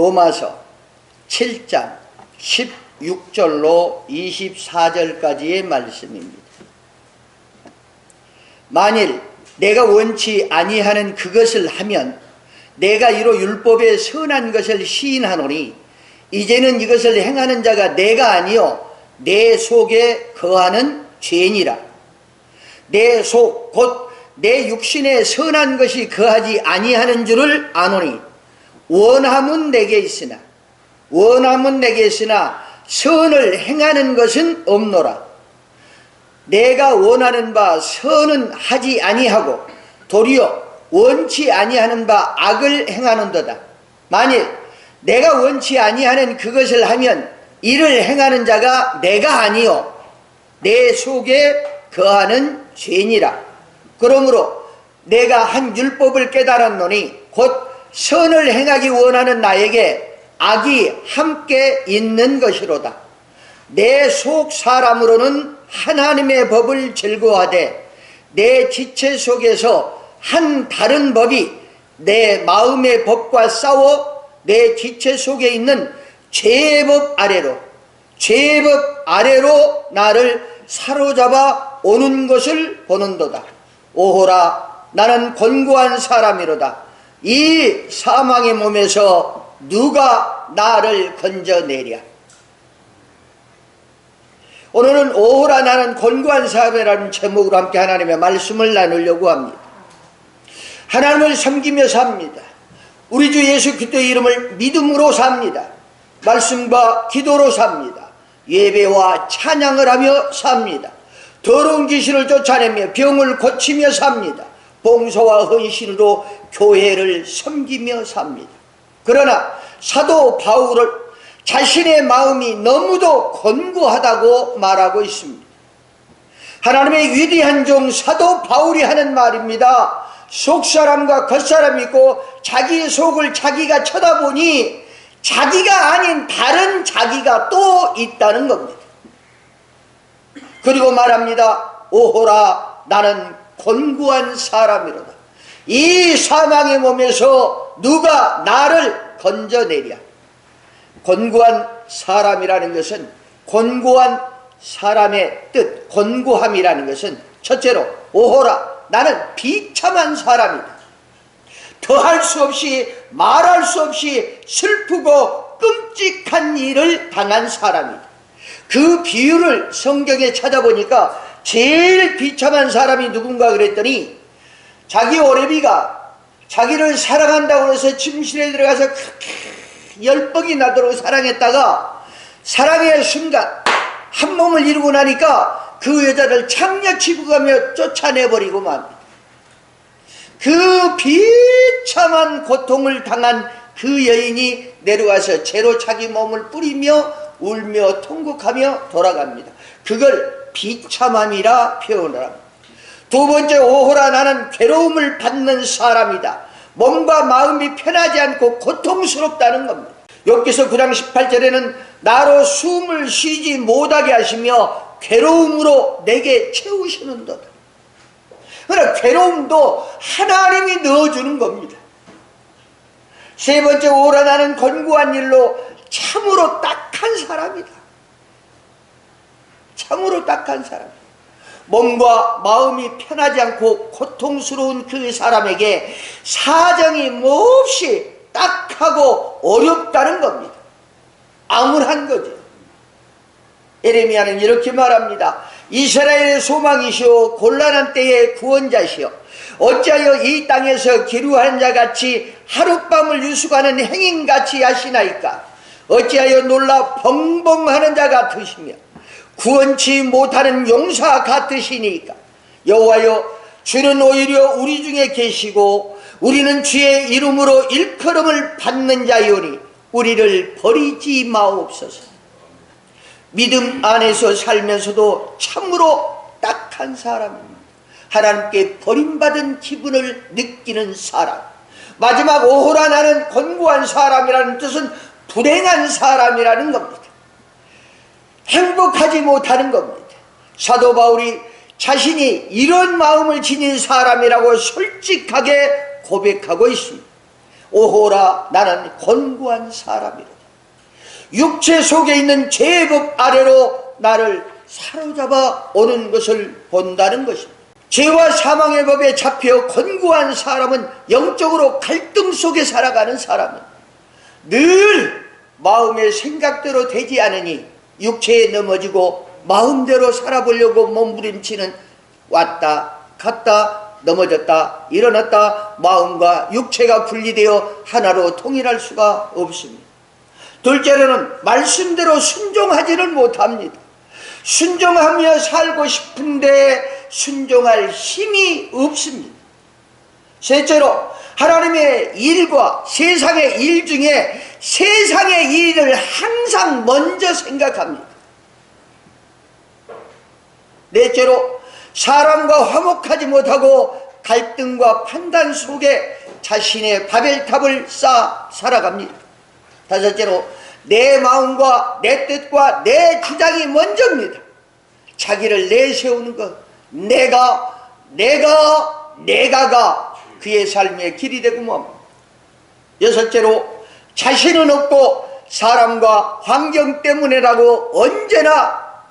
로마서 7장 16절로 24절까지의 말씀입니다. 만일 내가 원치 아니하는 그것을 하면 내가 이로 율법의 선한 것을 시인하노니 이제는 이것을 행하는 자가 내가 아니요 내 속에 거하는 죄니라. 내 속 곧 내 육신에 선한 것이 거하지 아니하는 줄을 아노니 원함은 내게 있으나 선을 행하는 것은 없노라. 내가 원하는 바 선은 하지 아니하고 도리어 원치 아니하는 바 악을 행하는도다. 만일 내가 원치 아니하는 그것을 하면 이를 행하는 자가 내가 아니요 내 속에 거하는 죄니라. 그러므로 내가 한 율법을 깨달았노니 곧 선을 행하기 원하는 나에게 악이 함께 있는 것이로다. 내 속 사람으로는 하나님의 법을 즐거워하되 내 지체 속에서 한 다른 법이 내 마음의 법과 싸워 내 지체 속에 있는 죄의 법 아래로 나를 사로잡아 오는 것을 보는도다. 오호라, 나는 곤고한 사람이로다. 이 사망의 몸에서 누가 나를 건져내랴. 오늘은 오호라 나는 곤고한 사람이라는 제목으로 함께 하나님의 말씀을 나누려고 합니다. 하나님을 섬기며 삽니다. 우리 주 예수 그리스도의 이름을 믿음으로 삽니다. 말씀과 기도로 삽니다. 예배와 찬양을 하며 삽니다. 더러운 귀신을 쫓아내며 병을 고치며 삽니다. 봉사와 헌신으로 교회를 섬기며 삽니다. 그러나 사도 바울은 자신의 마음이 너무도 곤고하다고 말하고 있습니다. 하나님의 위대한 종 사도 바울이 하는 말입니다. 속사람과 겉사람이 있고 자기의 속을 자기가 쳐다보니 자기가 아닌 다른 자기가 또 있다는 겁니다. 그리고 말합니다. 오호라, 나는 곤고한 사람이로다. 이 사망의 몸에서 누가 나를 건져내랴. 곤고한 사람이라는 것은, 곤고한 사람의 뜻, 곤고함이라는 것은 첫째로 오호라, 나는 비참한 사람이다. 더할 수 없이 말할 수 없이 슬프고 끔찍한 일을 당한 사람이다. 그 비유를 성경에 찾아보니까 제일 비참한 사람이 누군가 그랬더니 자기 오래비가 자기를 사랑한다고 해서 침실에 들어가서 열뻥이 나도록 사랑했다가 사랑의 순간 한 몸을 이루고 나니까 그 여자를 창녀치고 가며 쫓아내버리고 맙니다. 그 비참한 고통을 당한 그 여인이 내려와서 죄로 자기 몸을 뿌리며 울며 통곡하며 돌아갑니다. 그걸 비참함이라 표현을 합니다. 두 번째, 오호라, 나는 괴로움을 받는 사람이다. 몸과 마음이 편하지 않고 고통스럽다는 겁니다. 욥기서 9장 18절에는 나로 숨을 쉬지 못하게 하시며 괴로움으로 내게 채우시는도다. 그러나 괴로움도 하나님이 넣어주는 겁니다. 세 번째, 오호라, 나는 곤고한 일로 참으로 딱한 사람이다. 참으로 딱한 사람. 몸과 마음이 편하지 않고 고통스러운 그 사람에게 사정이 몹시 딱하고 어렵다는 겁니다. 암울한 거죠. 예레미야는 이렇게 말합니다. 이스라엘의 소망이시오 곤란한 때의 구원자시오 어찌하여 이 땅에서 기루한 자같이 하룻밤을 유숙하는 행인같이 하시나이까. 어찌하여 놀라 벙벙하는 자 같으시며 구원치 못하는 용사 같으시니까. 여호와여, 주는 오히려 우리 중에 계시고 우리는 주의 이름으로 일컬음을 받는 자이오니 우리를 버리지 마옵소서. 믿음 안에서 살면서도 참으로 딱한 사람입니다. 하나님께 버림받은 기분을 느끼는 사람. 마지막, 오호라, 나는 곤고한 사람이라는 뜻은 불행한 사람이라는 겁니다. 행복하지 못하는 겁니다. 사도 바울이 자신이 이런 마음을 지닌 사람이라고 솔직하게 고백하고 있습니다. 오호라 나는 곤고한 사람이로다. 육체 속에 있는 죄법 아래로 나를 사로잡아 오는 것을 본다는 것입니다. 죄와 사망의 법에 잡혀 곤고한 사람은 영적으로 갈등 속에 살아가는 사람은 늘 마음의 생각대로 되지 않으니 육체에 넘어지고 마음대로 살아보려고 몸부림치는 왔다 갔다 넘어졌다 일어났다 마음과 육체가 분리되어 하나로 통일할 수가 없습니다. 둘째로는 말씀대로 순종하지를 못합니다. 순종하며 살고 싶은데 순종할 힘이 없습니다. 셋째로 하나님의 일과 세상의 일 중에 세상의 일을 항상 먼저 생각합니다. 넷째로 사람과 화목하지 못하고 갈등과 판단 속에 자신의 바벨탑을 쌓아 살아갑니다. 다섯째로 내 마음과 내 뜻과 내 주장이 먼저입니다. 자기를 내세우는 것, 내가가 그의 삶의 길이 되고 맙니다. 여섯째로 자신은 없고 사람과 환경 때문에라고 언제나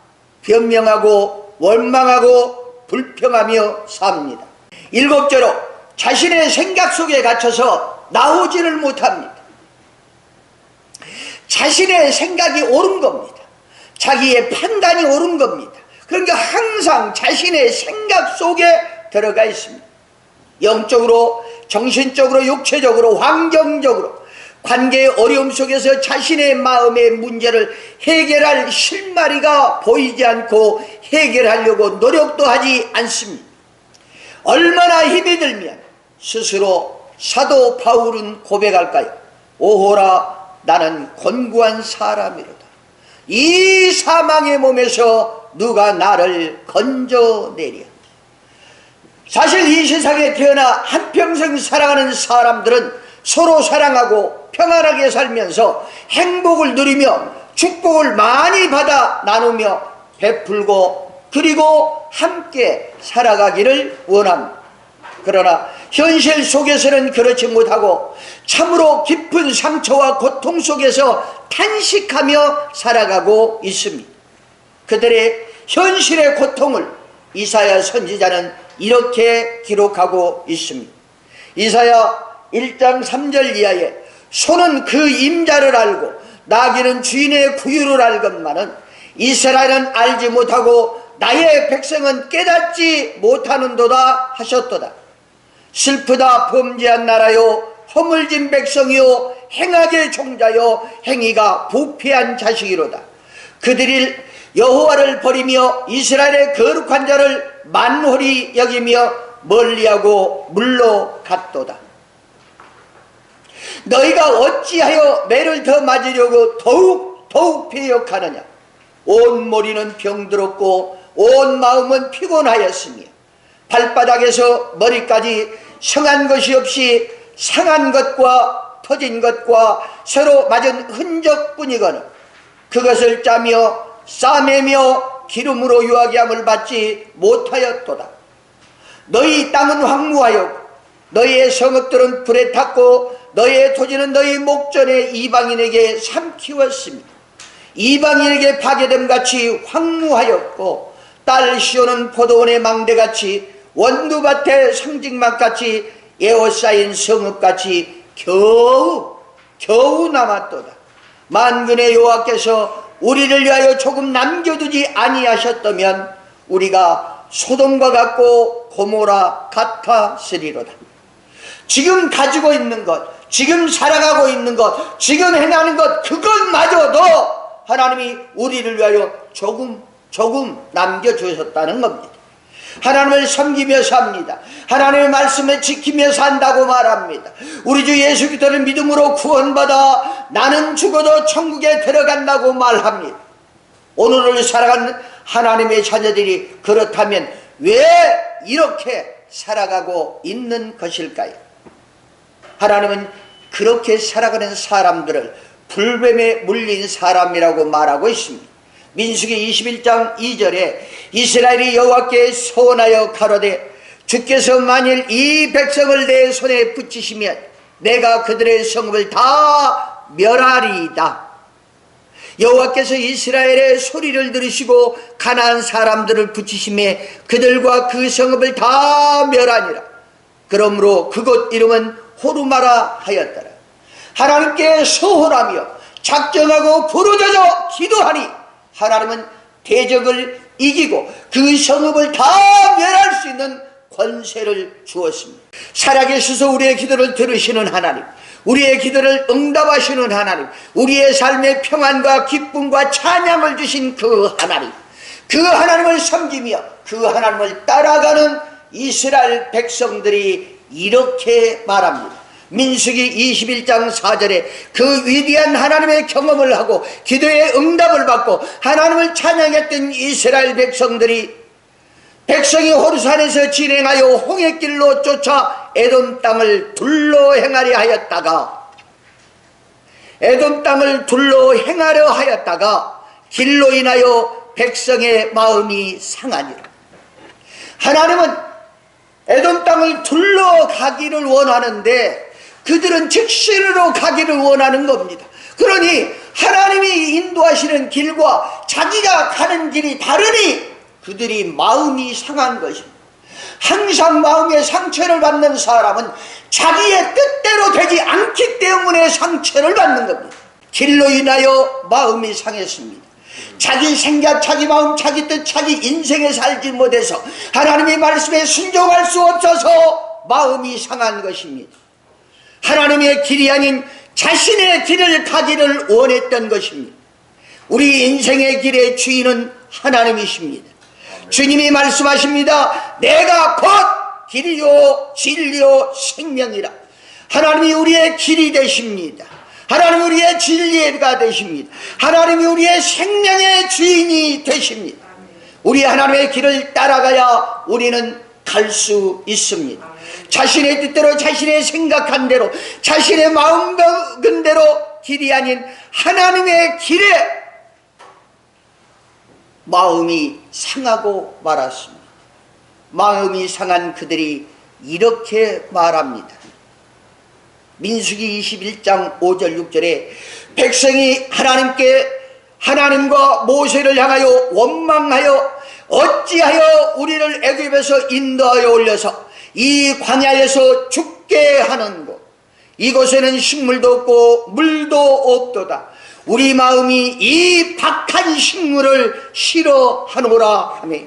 변명하고 원망하고 불평하며 삽니다. 일곱째로 자신의 생각 속에 갇혀서 나오지를 못합니다. 자신의 생각이 옳은 겁니다. 자기의 판단이 옳은 겁니다. 그러니까 항상 자신의 생각 속에 들어가 있습니다. 영적으로, 정신적으로, 육체적으로, 환경적으로 관계의 어려움 속에서 자신의 마음의 문제를 해결할 실마리가 보이지 않고 해결하려고 노력도 하지 않습니다. 얼마나 힘이 들면 스스로 사도 바울은 고백할까요? 오호라 나는 곤고한 사람이로다. 이 사망의 몸에서 누가 나를 건져내랴. 사실 이 세상에 태어나 한평생 살아가는 사람들은 서로 사랑하고 평안하게 살면서 행복을 누리며 축복을 많이 받아 나누며 베풀고 그리고 함께 살아가기를 원합니다. 그러나 현실 속에서는 그렇지 못하고 참으로 깊은 상처와 고통 속에서 탄식하며 살아가고 있습니다. 그들의 현실의 고통을 이사야 선지자는 이렇게 기록하고 있습니다. 이사야 1장 3절 이하에 소는 그 임자를 알고 나귀는 주인의 구유를 알건만은 이스라엘은 알지 못하고 나의 백성은 깨닫지 못하는도다 하셨도다. 슬프다 범죄한 나라요 허물진 백성이요 행악의 종자요 행위가 부패한 자식이로다. 그들이 여호와를 버리며 이스라엘의 거룩한 자를 만홀히 여기며 멀리하고 물러갔도다. 너희가 어찌하여 매를 더 맞으려고 더욱 배역하느냐. 온 머리는 병들었고 온 마음은 피곤하였으며 발바닥에서 머리까지 성한 것이 없이 상한 것과 터진 것과 서로 맞은 흔적뿐이거늘 그것을 짜며 싸매며 기름으로 유하게 함을 받지 못하였도다. 너희 땅은 황무하였고 너희의 성읍들은 불에 탔고 너희의 토지는 너희 목전에 이방인에게 삼키웠습니다. 이방인에게 파괴됨같이 황무하였고 딸 시온은 포도원의 망대같이 원두밭의 상징막같이 에워싸인 성읍같이 겨우 남았도다. 만군의 여호와께서 우리를 위하여 조금 남겨두지 아니하셨다면 우리가 소돔과 같고 고모라 같았으리로다. 지금 가지고 있는 것, 지금 살아가고 있는 것, 지금 행하는 것, 그것마저도 하나님이 우리를 위하여 조금 남겨주셨다는 겁니다. 하나님을 섬기며 삽니다. 하나님의 말씀을 지키며 산다고 말합니다. 우리 주 예수 그리스도를 믿음으로 구원받아 나는 죽어도 천국에 들어간다고 말합니다. 오늘을 살아가는 하나님의 자녀들이 그렇다면 왜 이렇게 살아가고 있는 것일까요? 하나님은 그렇게 살아가는 사람들을 불뱀에 물린 사람이라고 말하고 있습니다. 민수기 21장 2절에 이스라엘이 여호와께 소원하여 가로되 주께서 만일 이 백성을 내 손에 붙이시면 내가 그들의 성읍을 다 멸하리이다. 여호와께서 이스라엘의 소리를 들으시고 가나안 사람들을 붙이심에 그들과 그 성읍을 다 멸하니라. 그러므로 그곳 이름은 호르마라 하였더라. 하나님께 소홀하며 작정하고 부르짖어 기도하니 하나님은 대적을 이기고 그 성읍을 다 멸할 수 있는 권세를 주었습니다. 살아계셔서 우리의 기도를 들으시는 하나님, 우리의 기도를 응답하시는 하나님, 우리의 삶에 평안과 기쁨과 찬양을 주신 그 하나님, 그 하나님을 섬기며 그 하나님을 따라가는 이스라엘 백성들이 이렇게 말합니다. 민수기 21장 4절에 그 위대한 하나님의 경험을 하고 기도의 응답을 받고 하나님을 찬양했던 이스라엘 백성이 호르산에서 진행하여 홍해길로 쫓아 에돔 땅을 둘러 행하려 하였다가 길로 인하여 백성의 마음이 상하니라. 하나님은 에돔 땅을 둘러 가기를 원하는데 그들은 직신으로 가기를 원하는 겁니다. 그러니 하나님이 인도하시는 길과 자기가 가는 길이 다르니 그들이 마음이 상한 것입니다. 항상 마음의 상처를 받는 사람은 자기의 뜻대로 되지 않기 때문에 상처를 받는 겁니다. 길로 인하여 마음이 상했습니다. 자기 생각, 자기 마음, 자기 뜻, 자기 인생에 살지 못해서 하나님의 말씀에 순종할 수 없어서 마음이 상한 것입니다. 하나님의 길이 아닌 자신의 길을 가기를 원했던 것입니다. 우리 인생의 길의 주인은 하나님이십니다. 주님이 말씀하십니다. 내가 곧 길이요 진리요 생명이라. 하나님이 우리의 길이 되십니다. 하나님이 우리의 진리가 되십니다. 하나님이 우리의 생명의 주인이 되십니다. 우리 하나님의 길을 따라가야 우리는 갈 수 있습니다. 자신의 뜻대로, 자신의 생각한 대로, 자신의 마음 먹은 대로 길이 아닌 하나님의 길에 마음이 상하고 말았습니다. 마음이 상한 그들이 이렇게 말합니다. 민수기 21장 5절 6절에 백성이 하나님과 모세를 향하여 원망하여 어찌하여 우리를 애굽에서 인도하여 올려서 이 광야에서 죽게 하는고 이곳에는 식물도 없고 물도 없도다. 우리 마음이 이 박한 식물을 싫어하노라 하며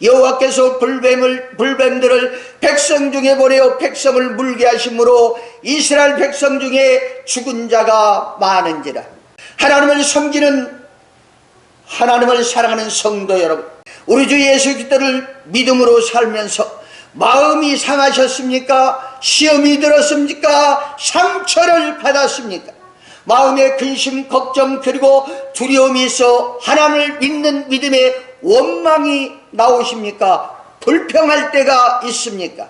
여호와께서 불뱀들을 백성 중에 보내어 백성을 물게 하심으로 이스라엘 백성 중에 죽은 자가 많은지라. 하나님을 섬기는, 하나님을 사랑하는 성도 여러분, 우리 주 예수 그리스도를 믿음으로 살면서 마음이 상하셨습니까? 시험이 들었습니까? 상처를 받았습니까? 마음에 근심, 걱정, 그리고 두려움이 있어 하나님을 믿는 믿음의 원망이 나오십니까? 불평할 때가 있습니까?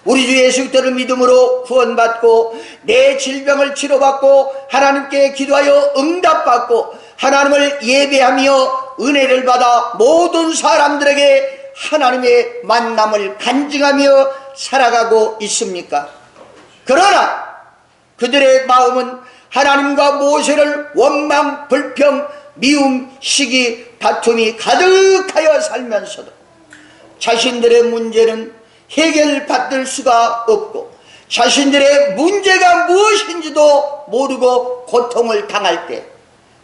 우리 주 예수 그리스도를 믿음으로 구원받고 내 질병을 치료받고 하나님께 기도하여 응답받고 하나님을 예배하며 은혜를 받아 모든 사람들에게 하나님의 만남을 간증하며 살아가고 있습니까? 그러나 그들의 마음은 하나님과 모세를 원망, 불평, 미움, 시기, 다툼이 가득하여 살면서도 자신들의 문제는 해결받을 수가 없고 자신들의 문제가 무엇인지도 모르고 고통을 당할 때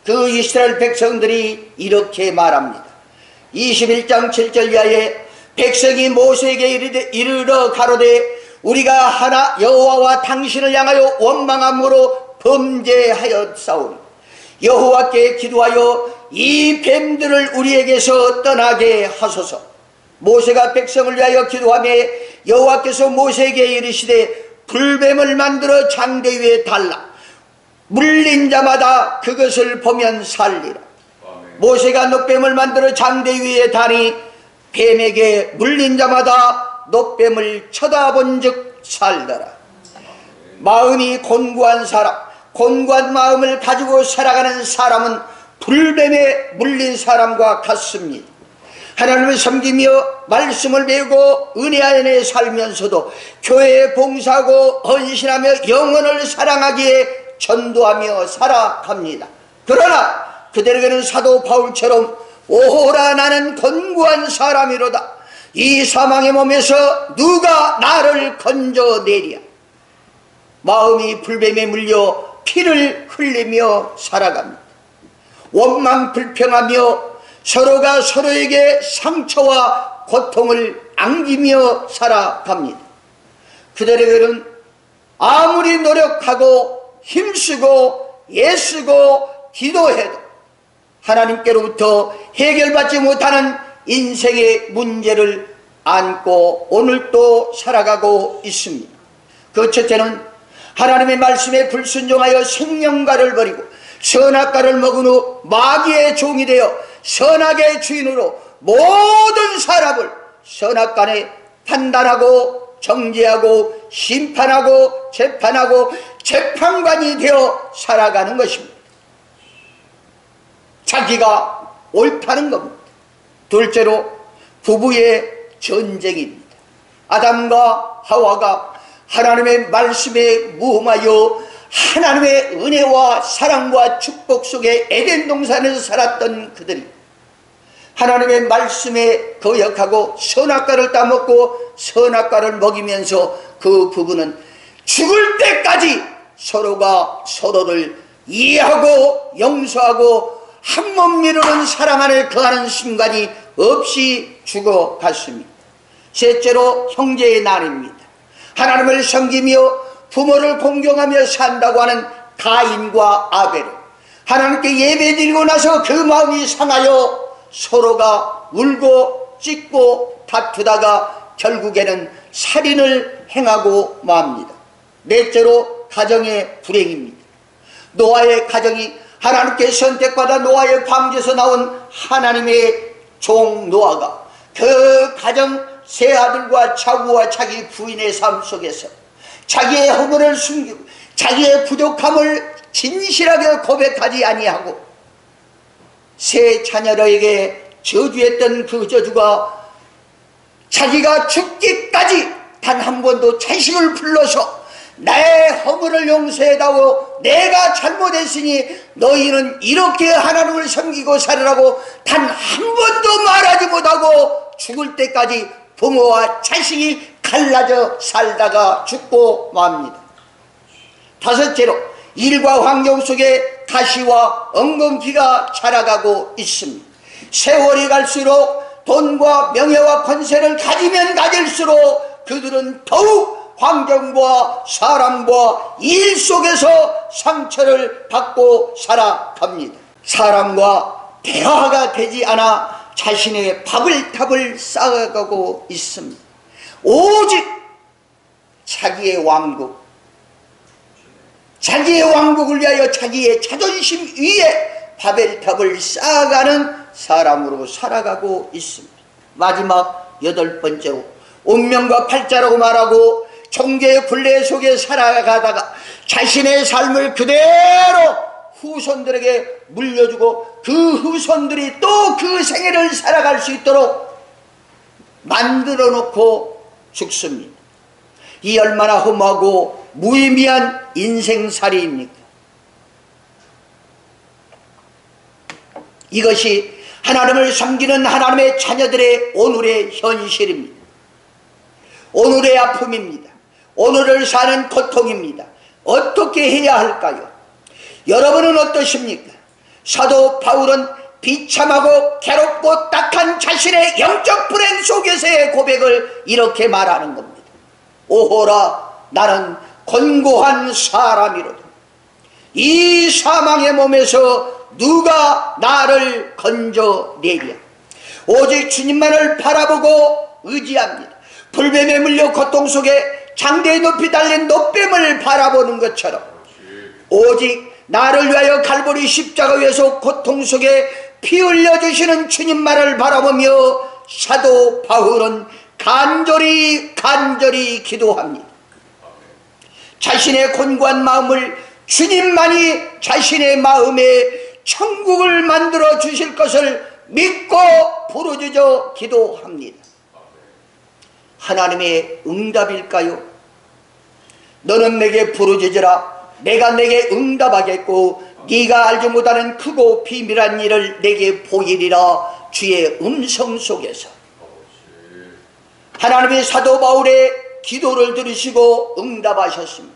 그 이스라엘 백성들이 이렇게 말합니다. 21장 7절 이하에 백성이 모세에게 이르러 가로되 우리가 여호와와 당신을 향하여 원망함으로 범죄하였사오니 여호와께 기도하여 이 뱀들을 우리에게서 떠나게 하소서. 모세가 백성을 위하여 기도하며 여호와께서 모세에게 이르시되 불뱀을 만들어 장대 위에 달라 물린 자마다 그것을 보면 살리라. 모세가 놋뱀을 만들어 장대 위에 다니 뱀에게 물린 자마다 놋뱀을 쳐다본 즉 살더라. 마음이 곤고한 사람, 곤고한 마음을 가지고 살아가는 사람은 불뱀에 물린 사람과 같습니다. 하나님을 섬기며 말씀을 배우고 은혜 안에 살면서도 교회에 봉사하고 헌신하며 영혼을 사랑하기에 전도하며 살아갑니다. 그러나 그들에게는 사도 바울처럼 오호라 나는 곤고한 사람이로다. 이 사망의 몸에서 누가 나를 건져내랴. 마음이 불뱀에 물려 피를 흘리며 살아갑니다. 원망 불평하며 서로가 서로에게 상처와 고통을 안기며 살아갑니다. 그들에게는 아무리 노력하고 힘쓰고 애쓰고 기도해도 하나님께로부터 해결받지 못하는 인생의 문제를 안고 오늘도 살아가고 있습니다. 그 첫째는 하나님의 말씀에 불순종하여 생명과를 버리고 선악과를 먹은 후 마귀의 종이 되어 선악의 주인으로 모든 사람을 선악간에 판단하고 정죄하고 심판하고 재판하고 재판관이 되어 살아가는 것입니다. 자기가 옳다는 겁니다. 둘째로 부부의 전쟁입니다. 아담과 하와가 하나님의 말씀에 무험하여 하나님의 은혜와 사랑과 축복 속에 에덴 동산에서 살았던 그들이 하나님의 말씀에 거역하고 선악과를 따먹고 선악과를 먹이면서 그 부부는 죽을 때까지 서로가 서로를 이해하고 용서하고 한 몸 미루는 사랑 안에 거하는 순간이 없이 죽어갔습니다. 셋째로 형제의 난입니다. 하나님을 섬기며 부모를 공경하며 산다고 하는 가인과 아벨, 하나님께 예배드리고 나서 그 마음이 상하여 서로가 울고 찢고 다투다가 결국에는 살인을 행하고 맙니다. 넷째로 가정의 불행입니다. 노아의 가정이 하나님께 선택받아 노아의 방주에서 나온 하나님의 종 노아가 그 가정 세 아들과 차부와 자기 부인의 삶 속에서 자기의 허물을 숨기고 자기의 부족함을 진실하게 고백하지 아니하고 세 자녀에게 저주했던 그 저주가 자기가 죽기까지 단 한 번도 자식을 불러서 나의 허물을 용서해다오, 내가 잘못했으니 너희는 이렇게 하나님을 섬기고 살으라고 단 한 번도 말하지 못하고 죽을 때까지 부모와 자식이 갈라져 살다가 죽고 맙니다. 다섯째로 일과 환경 속에 가시와 엉겅퀴가 자라가고 있습니다. 세월이 갈수록 돈과 명예와 권세를 가지면 가질수록 그들은 더욱 환경과 사람과 일 속에서 상처를 받고 살아갑니다. 사람과 대화가 되지 않아 자신의 밥을 쌓아가고 있습니다. 오직 자기의 왕국을 위하여 자기의 자존심 위에 바벨탑을 쌓아가는 사람으로 살아가고 있습니다. 마지막 여덟 번째로 운명과 팔자라고 말하고 종교의 굴레 속에 살아가다가 자신의 삶을 그대로 후손들에게 물려주고 그 후손들이 또 그 생애를 살아갈 수 있도록 만들어 놓고 죽습니다. 이 얼마나 험하고 무의미한 인생살이입니까? 이것이 하나님을 섬기는 하나님의 자녀들의 오늘의 현실입니다. 오늘의 아픔입니다. 오늘을 사는 고통입니다. 어떻게 해야 할까요? 여러분은 어떠십니까? 사도 바울은 비참하고 괴롭고 딱한 자신의 영적 불행 속에서의 고백을 이렇게 말하는 겁니다. 오호라 나는 곤고한 사람이로다. 이 사망의 몸에서 누가 나를 건져내랴. 오직 주님만을 바라보고 의지합니다. 불뱀에 물려 고통 속에 장대에 높이 달린 노뱀을 바라보는 것처럼 오직 나를 위하여 갈보리 십자가 위에서 고통 속에 피 흘려주시는 주님만을 바라보며 사도 바울은 간절히 기도합니다. 자신의 곤고한 마음을 주님만이 자신의 마음에 천국을 만들어 주실 것을 믿고 부르짖어 기도합니다. 하나님의 응답일까요? 너는 내게 부르짖으라 내가 내게 응답하겠고 네가 알지 못하는 크고 비밀한 일을 내게 보이리라. 주의 음성 속에서 하나님이 사도 바울의 기도를 들으시고 응답하셨습니다.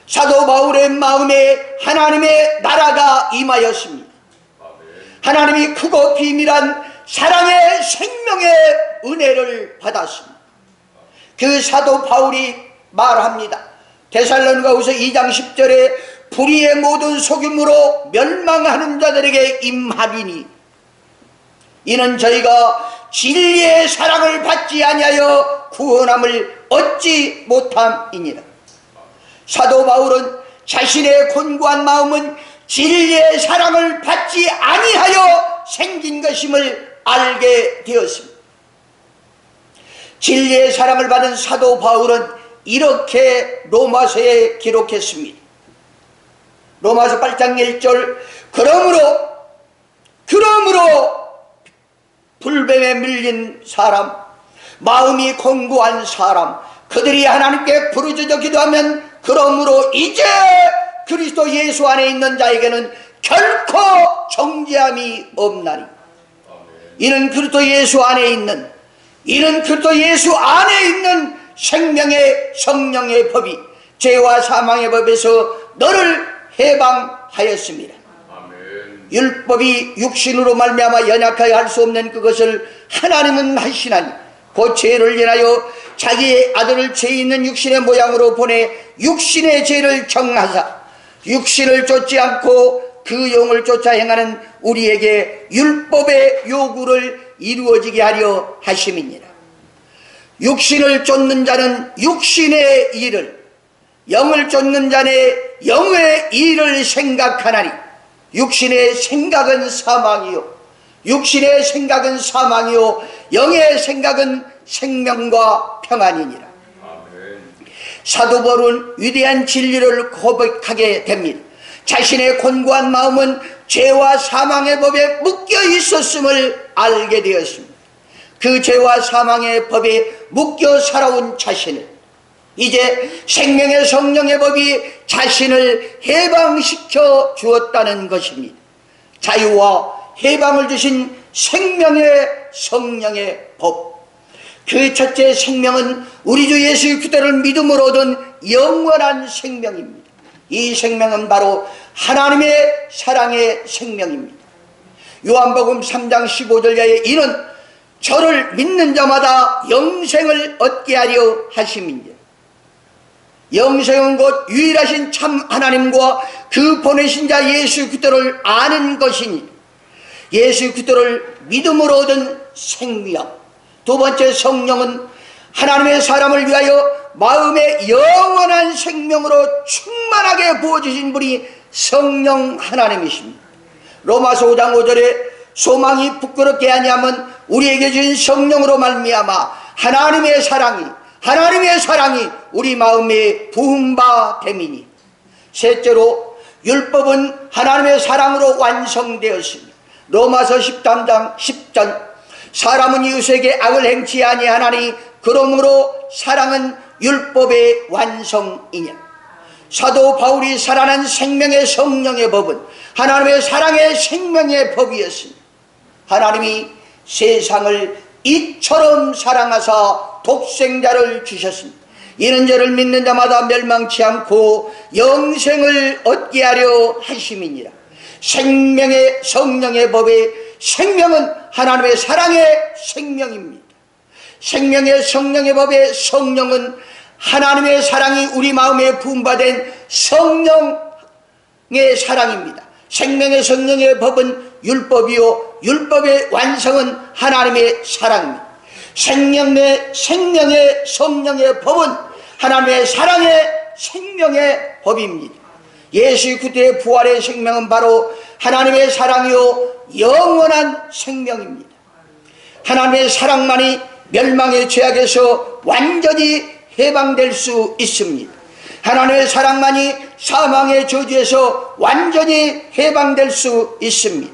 사도 바울의 마음에 하나님의 나라가 임하였습니다. 하나님이 크고 비밀한 사랑의 생명의 은혜를 받았습니다. 그 사도 바울이 말합니다. 데살로니가후서 2장 10절에 불의의 모든 속임으로 멸망하는 자들에게 임하리니 이는 저희가 진리의 사랑을 받지 아니하여 구원함을 얻지 못함이니라. 사도 바울은 자신의 곤고한 마음은 진리의 사랑을 받지 아니하여 생긴 것임을 알게 되었습니다. 진리의 사랑을 받은 사도 바울은 이렇게 로마서에 기록했습니다. 로마서 8장 1절 그러므로 불뱀에 밀린 사람 마음이 공고한 사람 그들이 하나님께 부르짖어 기도하면 그러므로 이제 그리스도 예수 안에 있는 자에게는 결코 정죄함이 없나니 이는 그리스도 예수 안에 있는 생명의 성령의 법이 죄와 사망의 법에서 너를 해방하였습니다. 아멘. 율법이 육신으로 말미암아 연약하여 할 수 없는 그것을 하나님은 하시나니 곧 죄를 인하여 자기의 아들을 죄 있는 육신의 모양으로 보내 육신의 죄를 정하사 육신을 쫓지 않고 그 영을 쫓아 행하는 우리에게 율법의 요구를 이루어지게 하려 하심이니라. 육신을 쫓는 자는 육신의 일을 영을 쫓는 자는 영의 일을 생각하나니 육신의 생각은 사망이요 영의 생각은 생명과 평안이니라. 사도 바울은 위대한 진리를 고백하게 됩니다. 자신의 곤고한 마음은 죄와 사망의 법에 묶여 있었음을 알게 되었습니다. 그 죄와 사망의 법에 묶여 살아온 자신을 이제 생명의 성령의 법이 자신을 해방시켜 주었다는 것입니다. 자유와 해방을 주신 생명의 성령의 법. 그 첫째 생명은 우리 주 예수 그리스도를 믿음으로 얻은 영원한 생명입니다. 이 생명은 바로 하나님의 사랑의 생명입니다. 요한복음 3장 15절에 이는 저를 믿는 자마다 영생을 얻게 하려 하심이니라. 영생은 곧 유일하신 참 하나님과 그 보내신 자 예수 그리스도를 아는 것이니 예수 그리스도를 믿음으로 얻은 생명. 두 번째 성령은 하나님의 사람을 위하여 마음의 영원한 생명으로 충만하게 부어주신 분이 성령 하나님이십니다. 로마서 5장 5절에 소망이 부끄럽게 아니하면 우리에게 주신 성령으로 말미암아 하나님의 사랑이 우리 마음에 부은 바 됨이니. 셋째로 율법은 하나님의 사랑으로 완성되었습니다. 로마서 13장 10절 사람은 이웃에게 악을 행치 아니하나니 그러므로 사랑은 율법의 완성이냐. 사도 바울이 살아난 생명의 성령의 법은 하나님의 사랑의 생명의 법이었습니다. 하나님이 세상을 이처럼 사랑하사 독생자를 주셨습니다. 이는 저를 믿는 자마다 멸망치 않고 영생을 얻게 하려 하심이니라. 생명의 성령의 법의 생명은 하나님의 사랑의 생명입니다. 생명의 성령의 법의 성령은 하나님의 사랑이 우리 마음에 부음받은 성령의 사랑입니다. 생명의 성령의 법은 율법이요 율법의 완성은 하나님의 사랑입니다. 생명의 성령의 법은 하나님의 사랑의 생명의 법입니다. 예수 그리스도의 부활의 생명은 바로 하나님의 사랑이요 영원한 생명입니다. 하나님의 사랑만이 멸망의 죄악에서 완전히 해방될 수 있습니다. 하나님의 사랑만이 사망의 저주에서 완전히 해방될 수 있습니다.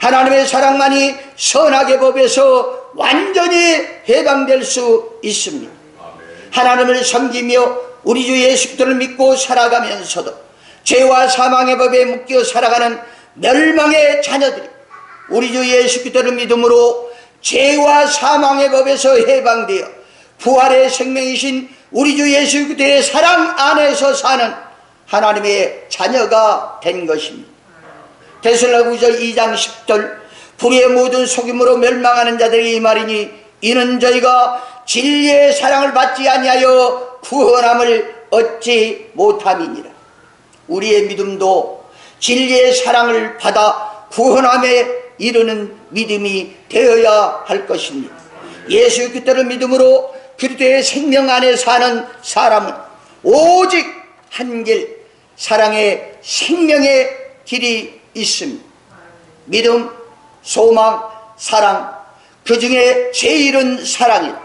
하나님의 사랑만이 선악의 법에서 완전히 해방될 수 있습니다. 하나님을 섬기며 우리 주 예수 그리스도를 믿고 살아가면서도 죄와 사망의 법에 묶여 살아가는 멸망의 자녀들이 우리 주 예수 그리스도를 믿음으로 죄와 사망의 법에서 해방되어 부활의 생명이신 우리 주 예수 그리스도의 사랑 안에서 사는 하나님의 자녀가 된 것입니다. 데살로니가후서 2장 10절 불의의 모든 속임으로 멸망하는 자들이 이 말이니 이는 저희가 진리의 사랑을 받지 아니하여 구원함을 얻지 못함이니라. 우리의 믿음도 진리의 사랑을 받아 구원함에 이르는 믿음이 되어야 할 것입니다. 예수 그리스도를 믿음으로 그리스도의 생명 안에 사는 사람은 오직 한 길, 사랑의 생명의 길이 있습니다. 믿음, 소망, 사랑, 그 중에 제일은 사랑이다.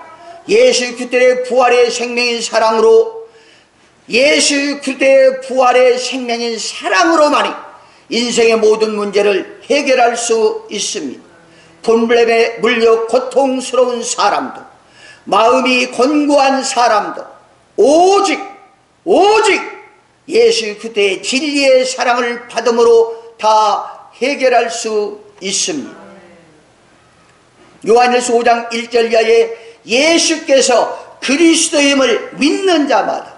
예수 그리스도의 부활의 생명인 사랑으로, 예수 그리스도의 부활의 생명인 사랑으로만이 인생의 모든 문제를 해결할 수 있습니다. 분별에 물려 고통스러운 사람도, 마음이 곤고한 사람도 오직 예수 그리스도의 진리의 사랑을 받음으로 다 해결할 수 있습니다. 요한일서 5장 1절 이하에 예수께서 그리스도임을 믿는 자마다,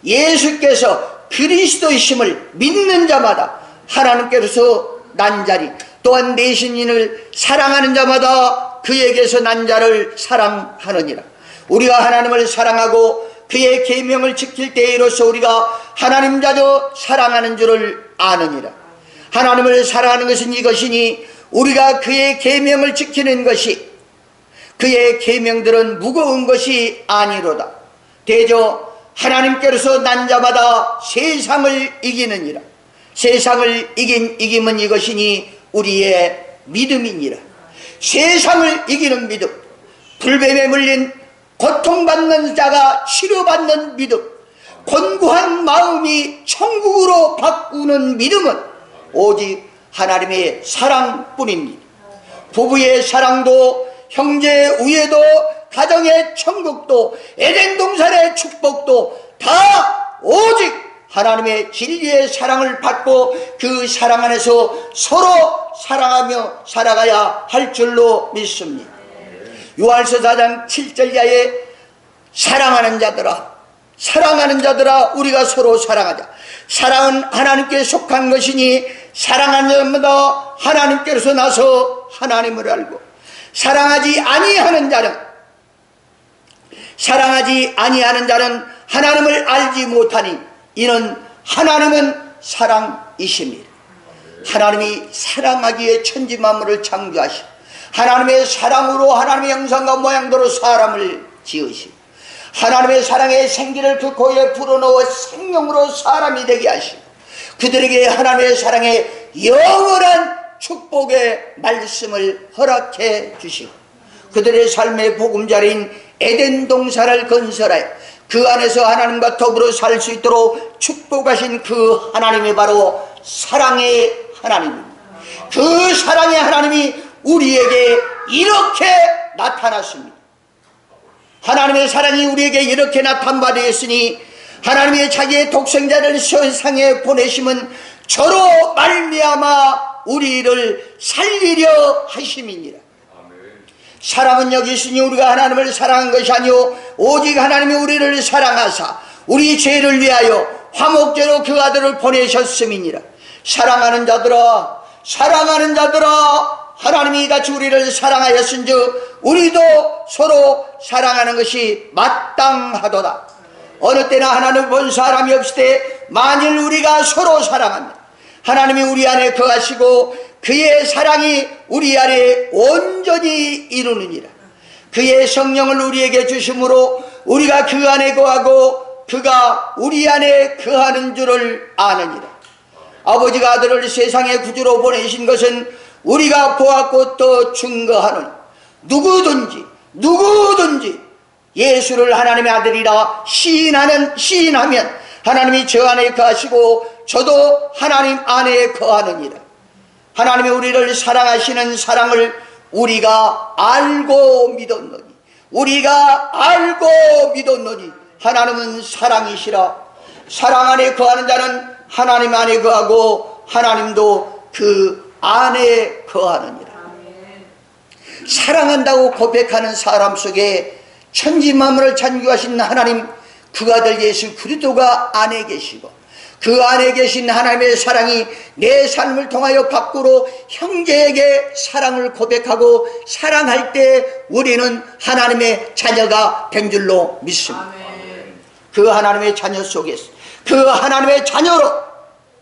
예수께서 그리스도이심을 믿는 자마다 하나님께로서 난 자리, 또한 내신 이를 사랑하는 자마다 그에게서 난 자를 사랑하느니라. 우리가 하나님을 사랑하고 그의 계명을 지킬 때에로써 우리가 하나님 자도 사랑하는 줄을 아느니라. 하나님을 사랑하는 것은 이것이니 우리가 그의 계명을 지키는 것이, 그의 계명들은 무거운 것이 아니로다. 대저 하나님께로서 난 자마다 세상을 이기느니라. 세상을 이긴 이김은 이것이니 우리의 믿음이니라. 세상을 이기는 믿음, 불뱀에 물린 고통받는 자가 치료받는 믿음, 곤고한 마음이 천국으로 바꾸는 믿음은 오직 하나님의 사랑뿐입니다. 부부의 사랑도, 형제의 우애도, 가정의 천국도, 에덴 동산의 축복도 다 오직 하나님의 진리의 사랑을 받고 그 사랑 안에서 서로 사랑하며 살아가야 할 줄로 믿습니다. 요한일서 4장 7절 이하에 사랑하는 자들아 우리가 서로 사랑하자. 사랑은 하나님께 속한 것이니 사랑하는 자마다 하나님께로서 나서 하나님을 알고, 사랑하지 아니하는 자는 하나님을 알지 못하니 이는 하나님은 사랑이십니다. 하나님이 사랑하기에 천지 만물을 창조하시고 하나님의 사랑으로 하나님의 형상과 모양대로 사람을 지으시고 하나님의 사랑의 생기를 그 코에 불어넣어 생명으로 사람이 되게 하시고 그들에게 하나님의 사랑의 영원한 축복의 말씀을 허락해 주시고 그들의 삶의 보금자리인 에덴 동산을 건설하여 그 안에서 하나님과 더불어 살 수 있도록 축복하신 그 하나님이 바로 사랑의 하나님입니다. 그 사랑의 하나님이 우리에게 이렇게 나타났습니다. 하나님의 사랑이 우리에게 이렇게 나타난 바 되었으니 하나님의 자기의 독생자를 세상에 보내심은 저로 말미암아 우리를 살리려 하심이니라. 사람은 여기 있으니 우리가 하나님을 사랑한 것이 아니오 오직 하나님이 우리를 사랑하사 우리 죄를 위하여 화목제로 그 아들을 보내셨음이니라. 사랑하는 자들아 하나님이 이같이 우리를 사랑하였은즉 우리도 서로 사랑하는 것이 마땅하도다. 어느 때나 하나님을 본 사람이 없을 때 만일 우리가 서로 사랑하면 하나님이 우리 안에 거하시고 그의 사랑이 우리 안에 온전히 이루느니라. 그의 성령을 우리에게 주심으로 우리가 그 안에 거하고 그가 우리 안에 거하는 줄을 아느니라. 아버지가 아들을 세상의 구주로 보내신 것은 우리가 보았고 또 증거하는 누구든지 예수를 하나님의 아들이라 시인하면 하나님이 저 안에 거하시고 저도 하나님 안에 거하느니라. 하나님의 우리를 사랑하시는 사랑을 우리가 알고 믿었노니, 우리가 알고 믿었노니 하나님은 사랑이시라. 사랑 안에 거하는 자는 하나님 안에 거하고 하나님도 그 안에 거하느니라. 사랑한다고 고백하는 사람 속에 천지만물을 창조하신 하나님, 그 아들 예수 그리스도가 안에 계시고, 그 안에 계신 하나님의 사랑이 내 삶을 통하여 밖으로 형제에게 사랑을 고백하고 사랑할 때 우리는 하나님의 자녀가 된 줄로 믿습니다. 그 하나님의 자녀 속에서, 그 하나님의 자녀로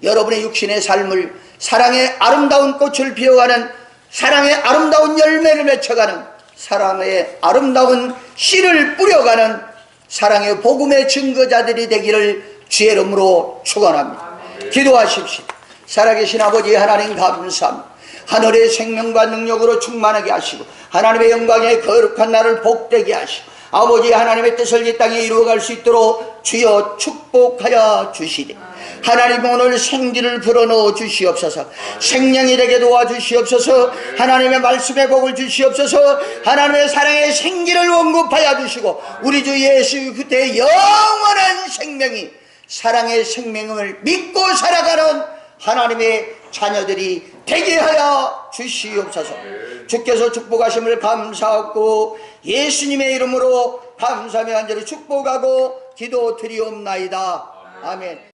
여러분의 육신의 삶을 사랑의 아름다운 꽃을 피워가는, 사랑의 아름다운 열매를 맺혀가는, 사랑의 아름다운 씨를 뿌려가는 사랑의 복음의 증거자들이 되기를 주의 이름으로 축원합니다. 기도하십시오. 살아계신 아버지 하나님 감사합니다. 하늘의 생명과 능력으로 충만하게 하시고 하나님의 영광의 거룩한 날을 복되게 하시고 아버지 하나님의 뜻을 이 땅에 이루어갈 수 있도록 주여 축복하여 주시되, 하나님 오늘 생기를 불어넣어 주시옵소서. 생명이 되게 도와주시옵소서. 하나님의 말씀의 복을 주시옵소서. 하나님의 사랑의 생기를 원급하여 주시고 우리 주 예수 그리스도의 영원한 생명이, 사랑의 생명을 믿고 살아가는 하나님의 자녀들이 되게 하여 주시옵소서. 주께서 축복하심을 감사하고 예수님의 이름으로 감사하며 간절히 축복하고 기도 드리옵나이다. 아멘.